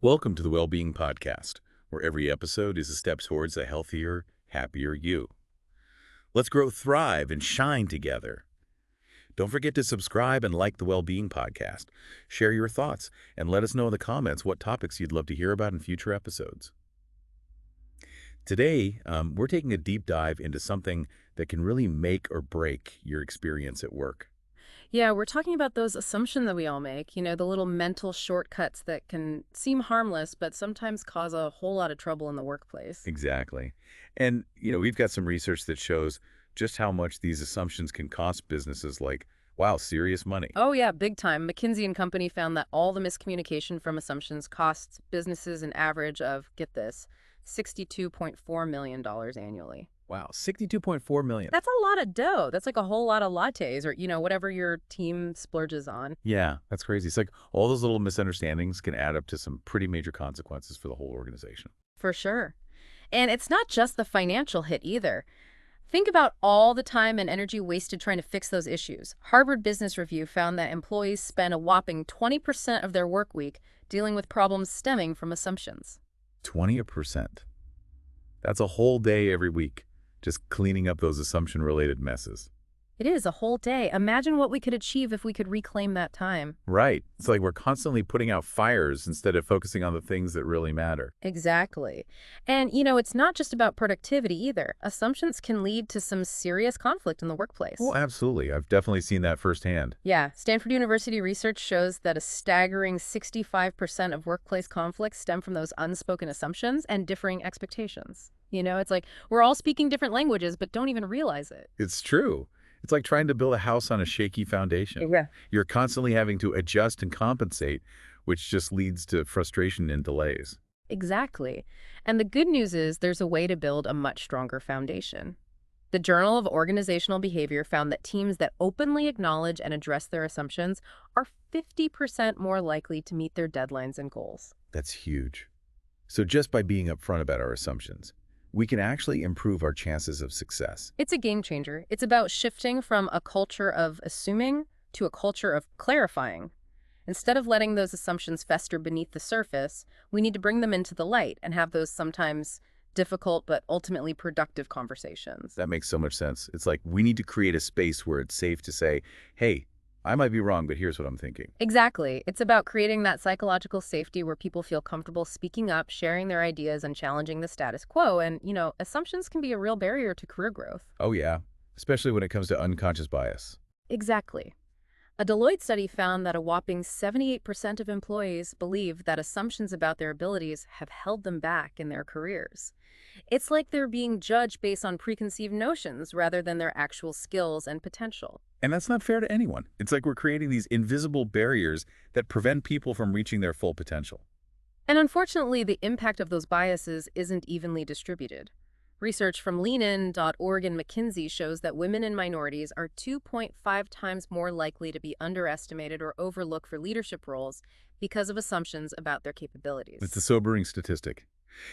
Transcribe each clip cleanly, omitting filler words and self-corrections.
Welcome to the Wellbeing Podcast, where every episode is a step towards a healthier, happier you. Let's grow, thrive, and shine together. Don't forget to subscribe and like the Wellbeing Podcast. Share your thoughts and let us know in the comments what topics you'd love to hear about in future episodes. Today, we're taking a deep dive into something that can really make or break your experience at work. Yeah, we're talking about those assumptions that we all make, the little mental shortcuts that can seem harmless, but sometimes cause a whole lot of trouble in the workplace. Exactly. And we've got some research that shows just how much these assumptions can cost businesses like, wow, serious money. Oh, yeah, big time. McKinsey and Company found that all the miscommunication from assumptions costs businesses an average of, get this, $62.4 million annually. Wow, 62.4 million. That's a lot of dough. That's like a whole lot of lattes or, whatever your team splurges on. Yeah, that's crazy. It's like all those little misunderstandings can add up to some pretty major consequences for the whole organization. For sure. And it's not just the financial hit either. Think about all the time and energy wasted trying to fix those issues. Harvard Business Review found that employees spend a whopping 20% of their work week dealing with problems stemming from assumptions. 20%. That's a whole day every week, just cleaning up those assumption-related messes. It is a whole day. Imagine what we could achieve if we could reclaim that time. Right. It's like we're constantly putting out fires instead of focusing on the things that really matter. Exactly. And, it's not just about productivity either. Assumptions can lead to some serious conflict in the workplace. Oh, absolutely. I've definitely seen that firsthand. Yeah, Stanford University research shows that a staggering 65% of workplace conflicts stem from those unspoken assumptions and differing expectations. It's like we're all speaking different languages, but don't even realize it. It's true. It's like trying to build a house on a shaky foundation. Yeah. You're constantly having to adjust and compensate, which just leads to frustration and delays. Exactly. And the good news is there's a way to build a much stronger foundation. The Journal of Organizational Behavior found that teams that openly acknowledge and address their assumptions are 50% more likely to meet their deadlines and goals. That's huge. So just by being upfront about our assumptions, we can actually improve our chances of success. It's a game changer. It's about shifting from a culture of assuming to a culture of clarifying. Instead of letting those assumptions fester beneath the surface, we need to bring them into the light and have those sometimes difficult but ultimately productive conversations. That makes so much sense. It's like we need to create a space where it's safe to say, hey, I might be wrong, but here's what I'm thinking. Exactly. It's about creating that psychological safety where people feel comfortable speaking up, sharing their ideas, and challenging the status quo. And, assumptions can be a real barrier to career growth. Oh, yeah, especially when it comes to unconscious bias. Exactly. A Deloitte study found that a whopping 78% of employees believe that assumptions about their abilities have held them back in their careers. It's like they're being judged based on preconceived notions rather than their actual skills and potential. And that's not fair to anyone. It's like we're creating these invisible barriers that prevent people from reaching their full potential. And unfortunately, the impact of those biases isn't evenly distributed. Research from leanin.org and McKinsey shows that women and minorities are 2.5 times more likely to be underestimated or overlooked for leadership roles because of assumptions about their capabilities. It's a sobering statistic.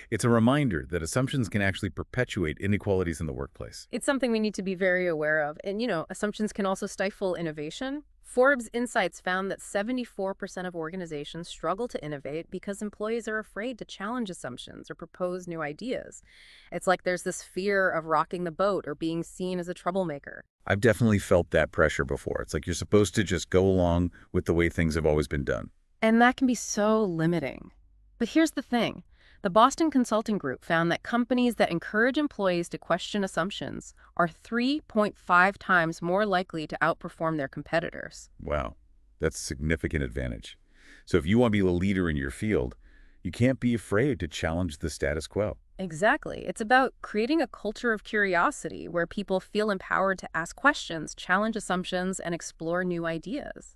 It's a reminder that assumptions can actually perpetuate inequalities in the workplace. It's something we need to be very aware of. And, assumptions can also stifle innovation. Forbes Insights found that 74% of organizations struggle to innovate because employees are afraid to challenge assumptions or propose new ideas. It's like there's this fear of rocking the boat or being seen as a troublemaker. I've definitely felt that pressure before. It's like you're supposed to just go along with the way things have always been done. And that can be so limiting. But here's the thing. The Boston Consulting Group found that companies that encourage employees to question assumptions are 3.5 times more likely to outperform their competitors. Wow, that's a significant advantage. So if you want to be a leader in your field, you can't be afraid to challenge the status quo. Exactly. It's about creating a culture of curiosity where people feel empowered to ask questions, challenge assumptions, and explore new ideas.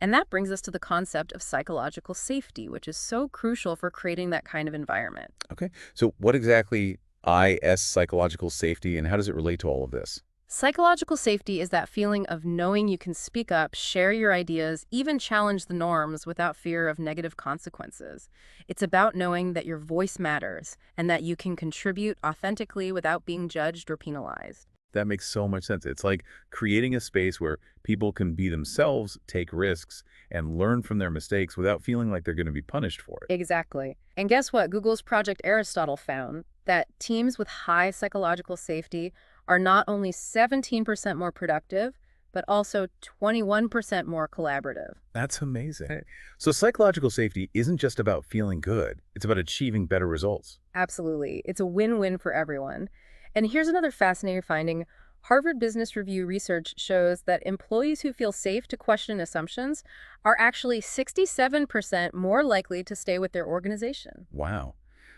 And that brings us to the concept of psychological safety, which is so crucial for creating that kind of environment. Okay, so what exactly is psychological safety and how does it relate to all of this? Psychological safety is that feeling of knowing you can speak up, share your ideas, even challenge the norms without fear of negative consequences. It's about knowing that your voice matters and that you can contribute authentically without being judged or penalized. That makes so much sense. It's like creating a space where people can be themselves, take risks, and learn from their mistakes without feeling like they're going to be punished for it. Exactly. And guess what? Google's Project Aristotle found that teams with high psychological safety are not only 17% more productive, but also 21% more collaborative. That's amazing. So psychological safety isn't just about feeling good. It's about achieving better results. Absolutely. It's a win-win for everyone. And here's another fascinating finding. Harvard Business Review research shows that employees who feel safe to question assumptions are actually 67% more likely to stay with their organization. Wow.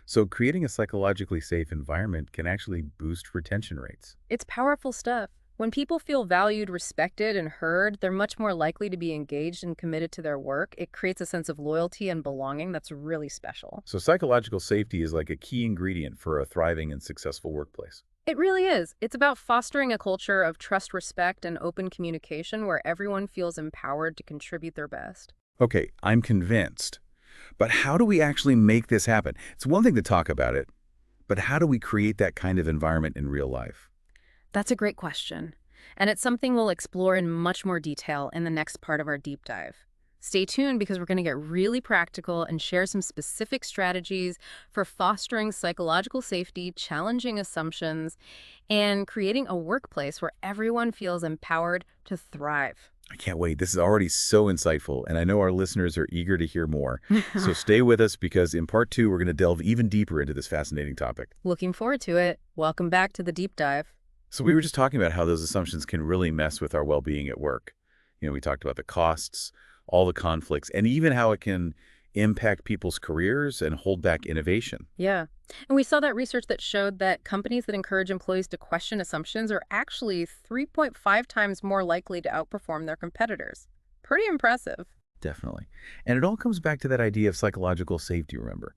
So creating a psychologically safe environment can actually boost retention rates. It's powerful stuff. When people feel valued, respected, and heard, they're much more likely to be engaged and committed to their work. It creates a sense of loyalty and belonging that's really special. So psychological safety is like a key ingredient for a thriving and successful workplace. It really is. It's about fostering a culture of trust, respect, and open communication where everyone feels empowered to contribute their best. Okay, I'm convinced. But how do we actually make this happen? It's one thing to talk about it, but how do we create that kind of environment in real life? That's a great question. And it's something we'll explore in much more detail in the next part of our deep dive. Stay tuned because we're going to get really practical and share some specific strategies for fostering psychological safety, challenging assumptions, and creating a workplace where everyone feels empowered to thrive. I can't wait. This is already so insightful, and I know our listeners are eager to hear more. So stay with us because in part 2, we're going to delve even deeper into this fascinating topic. Looking forward to it. Welcome back to the deep dive. So we were just talking about how those assumptions can really mess with our well-being at work. We talked about the costs, all the conflicts, and even how it can impact people's careers and hold back innovation. Yeah. And we saw that research that showed that companies that encourage employees to question assumptions are actually 3.5 times more likely to outperform their competitors. Pretty impressive. Definitely. And it all comes back to that idea of psychological safety, remember.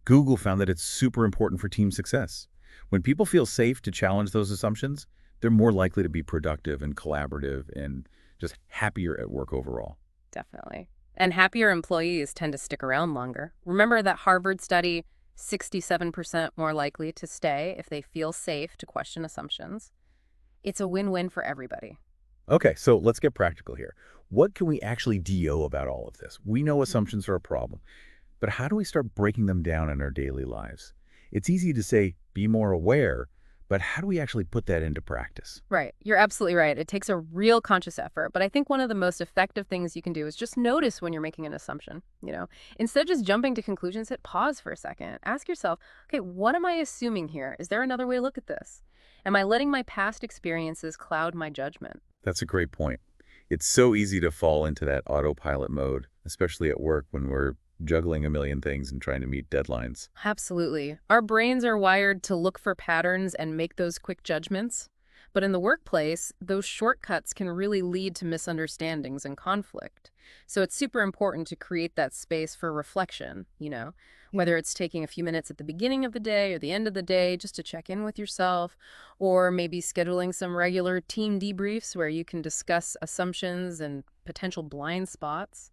Google found that it's super important for team success. When people feel safe to challenge those assumptions, they're more likely to be productive and collaborative and just happier at work overall. Definitely. And happier employees tend to stick around longer. Remember that Harvard study, 67% more likely to stay if they feel safe to question assumptions. It's a win-win for everybody. Okay, so let's get practical here. What can we actually do about all of this? We know assumptions are a problem, but how do we start breaking them down in our daily lives? It's easy to say, be more aware, but how do we actually put that into practice? Right. You're absolutely right. It takes a real conscious effort. But I think one of the most effective things you can do is just notice when you're making an assumption. Instead of just jumping to conclusions, hit pause for a second. Ask yourself, okay, what am I assuming here? Is there another way to look at this? Am I letting my past experiences cloud my judgment? That's a great point. It's so easy to fall into that autopilot mode, especially at work when we're juggling a million things and trying to meet deadlines. Absolutely. Our brains are wired to look for patterns and make those quick judgments. But in the workplace, those shortcuts can really lead to misunderstandings and conflict. So it's super important to create that space for reflection, whether it's taking a few minutes at the beginning of the day or the end of the day just to check in with yourself, or maybe scheduling some regular team debriefs where you can discuss assumptions and potential blind spots.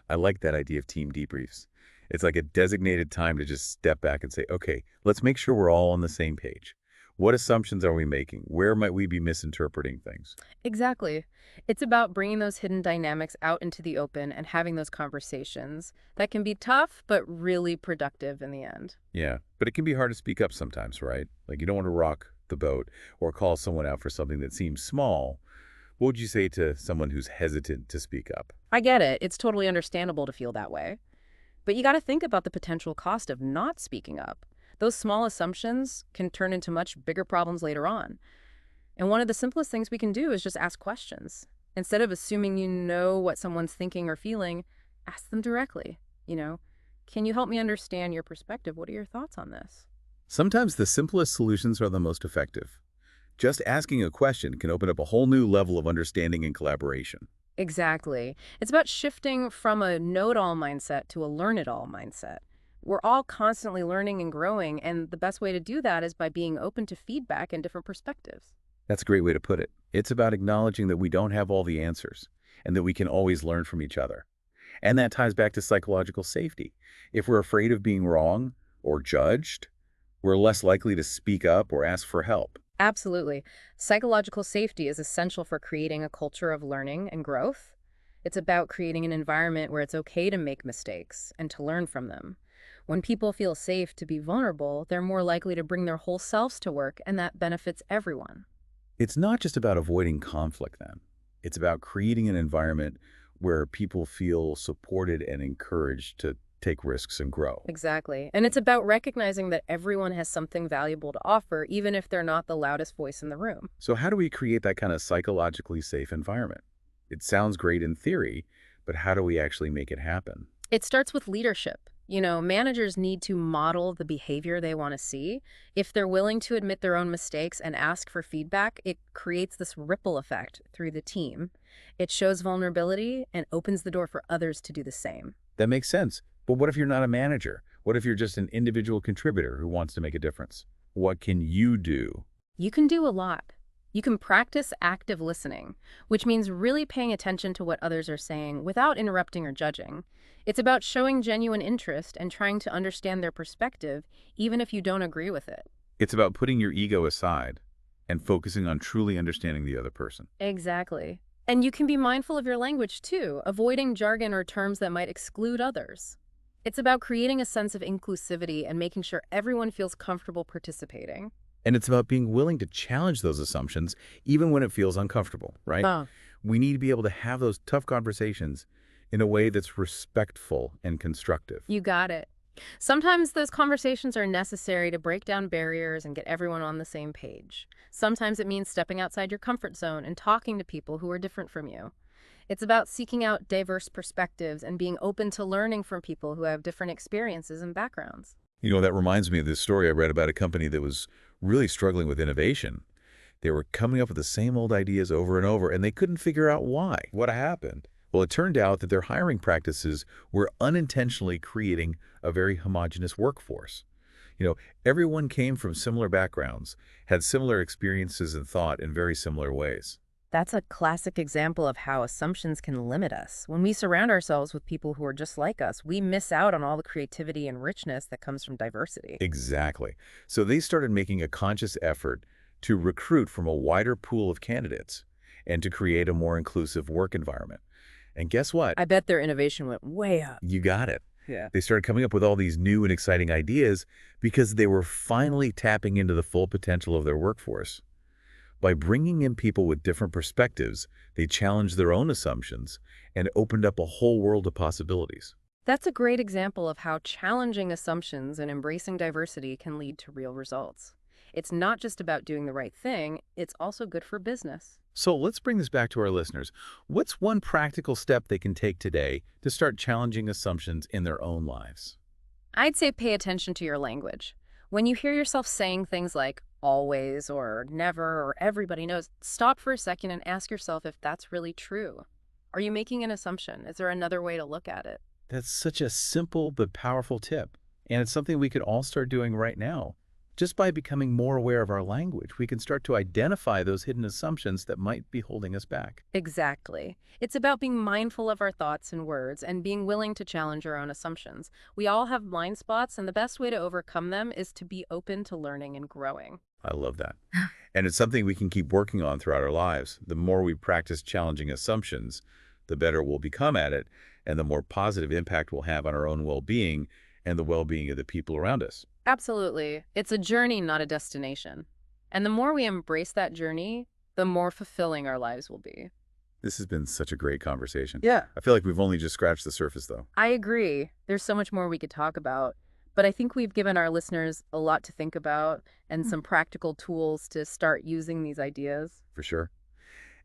I like that idea of team debriefs. It's like a designated time to just step back and say, okay, let's make sure we're all on the same page. What assumptions are we making? Where might we be misinterpreting things? Exactly. It's about bringing those hidden dynamics out into the open and having those conversations that can be tough, but really productive in the end. Yeah, but it can be hard to speak up sometimes, right? Like you don't want to rock the boat or call someone out for something that seems small. What would you say to someone who's hesitant to speak up? I get it. It's totally understandable to feel that way. But you got to think about the potential cost of not speaking up. Those small assumptions can turn into much bigger problems later on. And one of the simplest things we can do is just ask questions. Instead of assuming you know what someone's thinking or feeling, ask them directly. Can you help me understand your perspective? What are your thoughts on this? Sometimes the simplest solutions are the most effective. Just asking a question can open up a whole new level of understanding and collaboration. Exactly. It's about shifting from a know-it-all mindset to a learn-it-all mindset. We're all constantly learning and growing, and the best way to do that is by being open to feedback and different perspectives. That's a great way to put it. It's about acknowledging that we don't have all the answers and that we can always learn from each other. And that ties back to psychological safety. If we're afraid of being wrong or judged, we're less likely to speak up or ask for help. Absolutely. Psychological safety is essential for creating a culture of learning and growth. It's about creating an environment where it's okay to make mistakes and to learn from them. When people feel safe to be vulnerable, they're more likely to bring their whole selves to work, and that benefits everyone. It's not just about avoiding conflict then. It's about creating an environment where people feel supported and encouraged to take risks and grow. Exactly. And it's about recognizing that everyone has something valuable to offer, even if they're not the loudest voice in the room. So how do we create that kind of psychologically safe environment? It sounds great in theory, but how do we actually make it happen? It starts with leadership. Managers need to model the behavior they want to see. If they're willing to admit their own mistakes and ask for feedback, it creates this ripple effect through the team. It shows vulnerability and opens the door for others to do the same. That makes sense. But what if you're not a manager? What if you're just an individual contributor who wants to make a difference? What can you do? You can do a lot. You can practice active listening, which means really paying attention to what others are saying without interrupting or judging. It's about showing genuine interest and trying to understand their perspective, even if you don't agree with it. It's about putting your ego aside and focusing on truly understanding the other person. Exactly. And you can be mindful of your language too, avoiding jargon or terms that might exclude others. It's about creating a sense of inclusivity and making sure everyone feels comfortable participating. And it's about being willing to challenge those assumptions even when it feels uncomfortable, right? Huh. We need to be able to have those tough conversations in a way that's respectful and constructive. You got it. Sometimes those conversations are necessary to break down barriers and get everyone on the same page. Sometimes it means stepping outside your comfort zone and talking to people who are different from you. It's about seeking out diverse perspectives and being open to learning from people who have different experiences and backgrounds. That reminds me of this story I read about a company that was really struggling with innovation. They were coming up with the same old ideas over and over, and they couldn't figure out why. What happened? Well, it turned out that their hiring practices were unintentionally creating a very homogeneous workforce. Everyone came from similar backgrounds, had similar experiences and thought in very similar ways. That's a classic example of how assumptions can limit us. When we surround ourselves with people who are just like us, we miss out on all the creativity and richness that comes from diversity. Exactly. So they started making a conscious effort to recruit from a wider pool of candidates and to create a more inclusive work environment. And guess what? I bet their innovation went way up. You got it. Yeah. They started coming up with all these new and exciting ideas because they were finally tapping into the full potential of their workforce. By bringing in people with different perspectives, they challenged their own assumptions and opened up a whole world of possibilities. That's a great example of how challenging assumptions and embracing diversity can lead to real results. It's not just about doing the right thing, it's also good for business. So let's bring this back to our listeners. What's one practical step they can take today to start challenging assumptions in their own lives? I'd say pay attention to your language. When you hear yourself saying things like always or never or everybody knows, stop for a second and ask yourself if that's really true. Are you making an assumption? Is there another way to look at it? That's such a simple but powerful tip. And it's something we could all start doing right now. Just by becoming more aware of our language, we can start to identify those hidden assumptions that might be holding us back. Exactly. It's about being mindful of our thoughts and words and being willing to challenge our own assumptions. We all have blind spots, and the best way to overcome them is to be open to learning and growing. I love that. And it's something we can keep working on throughout our lives. The more we practice challenging assumptions, the better we'll become at it, and the more positive impact we'll have on our own well-being and the well-being of the people around us. Absolutely. It's a journey, not a destination. And the more we embrace that journey, the more fulfilling our lives will be. This has been such a great conversation. Yeah. I feel like we've only just scratched the surface, though. I agree. There's so much more we could talk about. But I think we've given our listeners a lot to think about and some practical tools to start using these ideas. For sure.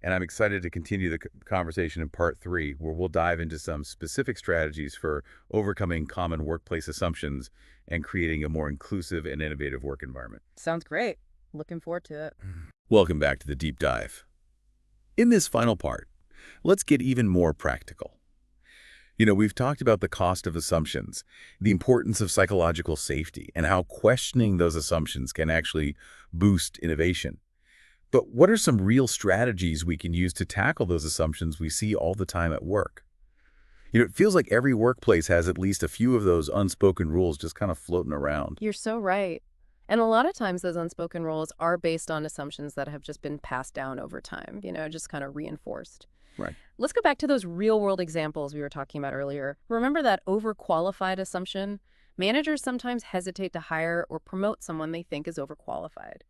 And I'm excited to continue the conversation in part 3, where we'll dive into some specific strategies for overcoming common workplace assumptions and creating a more inclusive and innovative work environment. Sounds great. Looking forward to it. Welcome back to the deep dive. In this final part, let's get even more practical. We've talked about the cost of assumptions, the importance of psychological safety, and how questioning those assumptions can actually boost innovation. But what are some real strategies we can use to tackle those assumptions we see all the time at work? It feels like every workplace has at least a few of those unspoken rules just kind of floating around. You're so right. And a lot of times those unspoken rules are based on assumptions that have just been passed down over time, just kind of reinforced. Right. Let's go back to those real world examples we were talking about earlier. Remember that overqualified assumption? Managers sometimes hesitate to hire or promote someone they think is overqualified.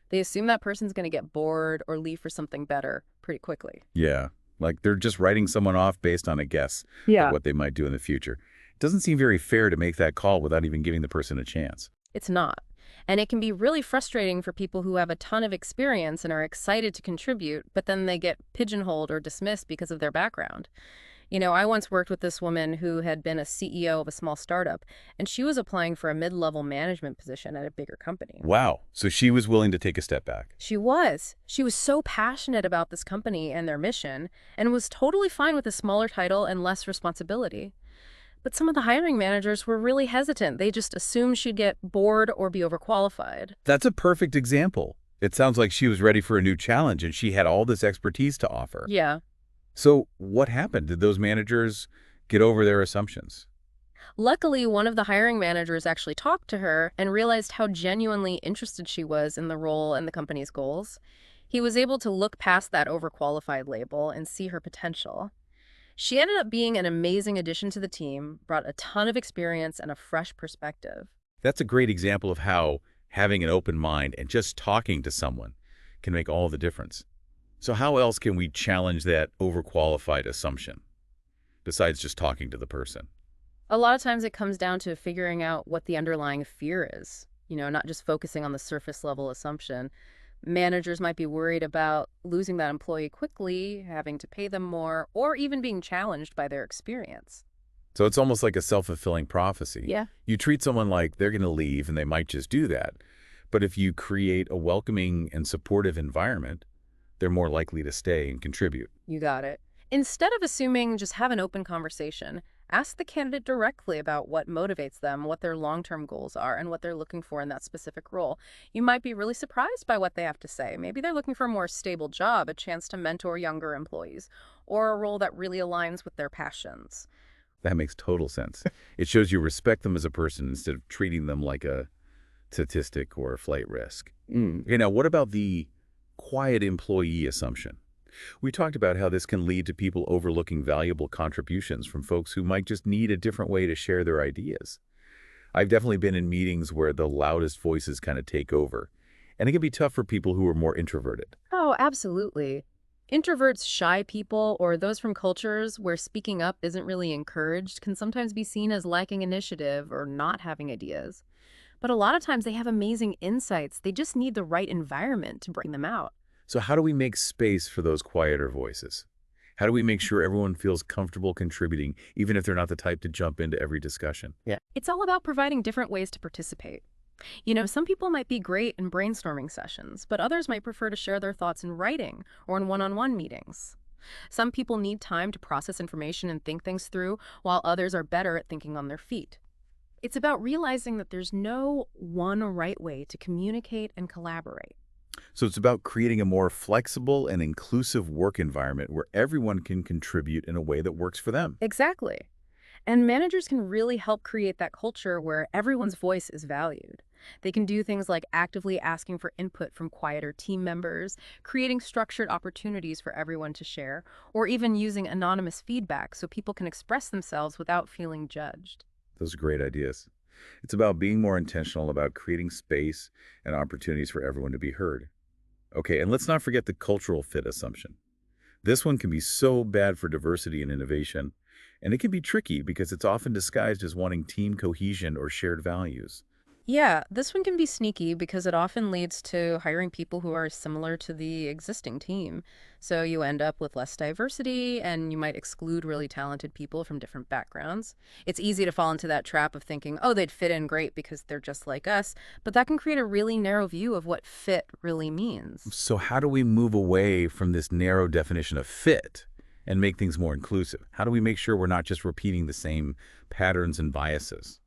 They assume that person's going to get bored or leave for something better pretty quickly. Yeah. Like they're just writing someone off based on a guess of Yeah. what they might do in the future. It doesn't seem very fair to make that call without even giving the person a chance. It's not. And it can be really frustrating for people who have a ton of experience and are excited to contribute, but then they get pigeonholed or dismissed because of their background. I once worked with this woman who had been a CEO of a small startup, and she was applying for a mid-level management position at a bigger company. Wow. So she was willing to take a step back. She was. She was so passionate about this company and their mission, and was totally fine with a smaller title and less responsibility. But some of the hiring managers were really hesitant. They just assumed she'd get bored or be overqualified. That's a perfect example. It sounds like she was ready for a new challenge and she had all this expertise to offer. Yeah. So what happened? Did those managers get over their assumptions? Luckily, one of the hiring managers actually talked to her and realized how genuinely interested she was in the role and the company's goals. He was able to look past that overqualified label and see her potential. She ended up being an amazing addition to the team, brought a ton of experience and a fresh perspective. That's a great example of how having an open mind and just talking to someone can make all the difference. So how else can we challenge that overqualified assumption besides just talking to the person? A lot of times it comes down to figuring out what the underlying fear is, not just focusing on the surface level assumption. Managers might be worried about losing that employee quickly, having to pay them more, or even being challenged by their experience. So it's almost like a self-fulfilling prophecy. Yeah. You treat someone like they're going to leave and they might just do that. But if you create a welcoming and supportive environment, they're more likely to stay and contribute. You got it. Instead of assuming, just have an open conversation. Ask the candidate directly about what motivates them, what their long-term goals are, and what they're looking for in that specific role. You might be really surprised by what they have to say. Maybe they're looking for a more stable job, a chance to mentor younger employees, or a role that really aligns with their passions. That makes total sense. It shows you respect them as a person instead of treating them like a statistic or a flight risk. Okay, now what about the quiet employee assumption? We talked about how this can lead to people overlooking valuable contributions from folks who might just need a different way to share their ideas. I've definitely been in meetings where the loudest voices kind of take over, and it can be tough for people who are more introverted. Oh, absolutely. Introverts, shy people, or those from cultures where speaking up isn't really encouraged can sometimes be seen as lacking initiative or not having ideas. But a lot of times they have amazing insights. They just need the right environment to bring them out. So how do we make space for those quieter voices? How do we make sure everyone feels comfortable contributing, even if they're not the type to jump into every discussion? It's all about providing different ways to participate. Some people might be great in brainstorming sessions, but others might prefer to share their thoughts in writing or in one-on-one meetings. Some people need time to process information and think things through, while others are better at thinking on their feet. It's about realizing that there's no one right way to communicate and collaborate. So it's about creating a more flexible and inclusive work environment where everyone can contribute in a way that works for them. Exactly. And managers can really help create that culture where everyone's voice is valued. They can do things like actively asking for input from quieter team members, creating structured opportunities for everyone to share, or even using anonymous feedback so people can express themselves without feeling judged. Those are great ideas. It's about being more intentional about creating space and opportunities for everyone to be heard. Okay, and let's not forget the cultural fit assumption. This one can be so bad for diversity and innovation, and it can be tricky because it's often disguised as wanting team cohesion or shared values. Yeah, this one can be sneaky because it often leads to hiring people who are similar to the existing team. So you end up with less diversity and you might exclude really talented people from different backgrounds. It's easy to fall into that trap of thinking, oh, they'd fit in great because they're just like us, but that can create a really narrow view of what fit really means. So how do we move away from this narrow definition of fit and make things more inclusive? How do we make sure we're not just repeating the same patterns and biases?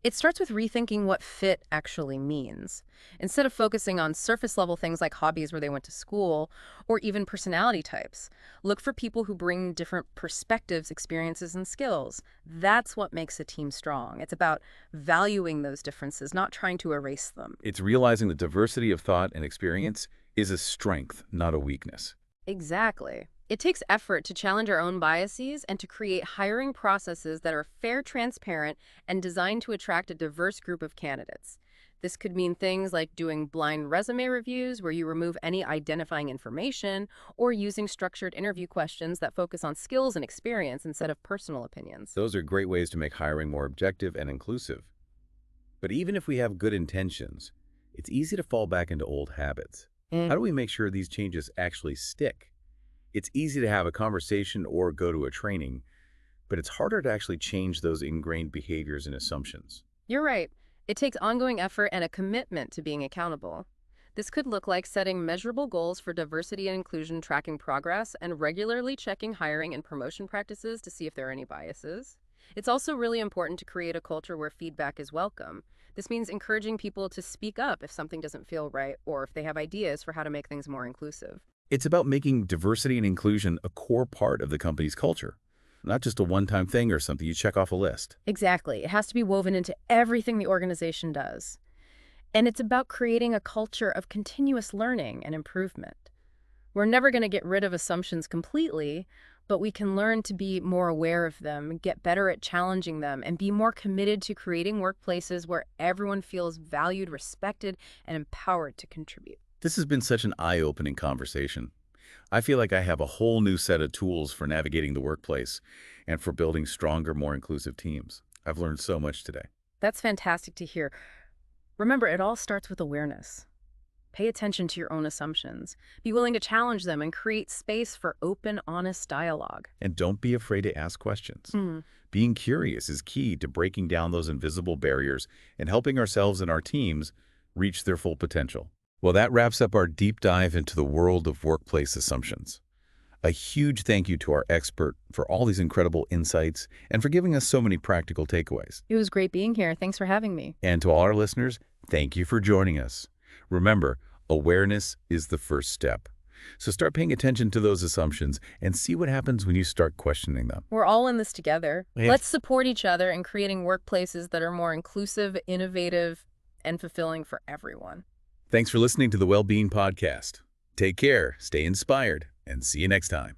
It starts with rethinking what fit actually means. Instead of focusing on surface level things like hobbies where they went to school or even personality types, look for people who bring different perspectives, experiences, and skills. That's what makes a team strong. It's about valuing those differences, not trying to erase them. It's realizing that diversity of thought and experience is a strength, not a weakness. Exactly. It takes effort to challenge our own biases and to create hiring processes that are fair, transparent, and designed to attract a diverse group of candidates. This could mean things like doing blind resume reviews where you remove any identifying information, or using structured interview questions that focus on skills and experience instead of personal opinions. Those are great ways to make hiring more objective and inclusive. But even if we have good intentions, it's easy to fall back into old habits. How do we make sure these changes actually stick? It's easy to have a conversation or go to a training, but it's harder to actually change those ingrained behaviors and assumptions. You're right. It takes ongoing effort and a commitment to being accountable. This could look like setting measurable goals for diversity and inclusion, tracking progress, and regularly checking hiring and promotion practices to see if there are any biases. It's also really important to create a culture where feedback is welcome. This means encouraging people to speak up if something doesn't feel right or if they have ideas for how to make things more inclusive. It's about making diversity and inclusion a core part of the company's culture, not just a one-time thing or something you check off a list. Exactly. It has to be woven into everything the organization does. And it's about creating a culture of continuous learning and improvement. We're never going to get rid of assumptions completely, but we can learn to be more aware of them, get better at challenging them, and be more committed to creating workplaces where everyone feels valued, respected, and empowered to contribute. This has been such an eye-opening conversation. I feel like I have a whole new set of tools for navigating the workplace and for building stronger, more inclusive teams. I've learned so much today. That's fantastic to hear. Remember, it all starts with awareness. Pay attention to your own assumptions. Be willing to challenge them and create space for open, honest dialogue. And don't be afraid to ask questions. Hmm. Being curious is key to breaking down those invisible barriers and helping ourselves and our teams reach their full potential. Well, that wraps up our deep dive into the world of workplace assumptions. A huge thank you to our expert for all these incredible insights and for giving us so many practical takeaways. It was great being here. Thanks for having me. And to all our listeners, thank you for joining us. Remember, awareness is the first step. So start paying attention to those assumptions and see what happens when you start questioning them. We're all in this together. Yeah. Let's support each other in creating workplaces that are more inclusive, innovative, and fulfilling for everyone. Thanks for listening to the Wellbeing Podcast. Take care, stay inspired, and see you next time.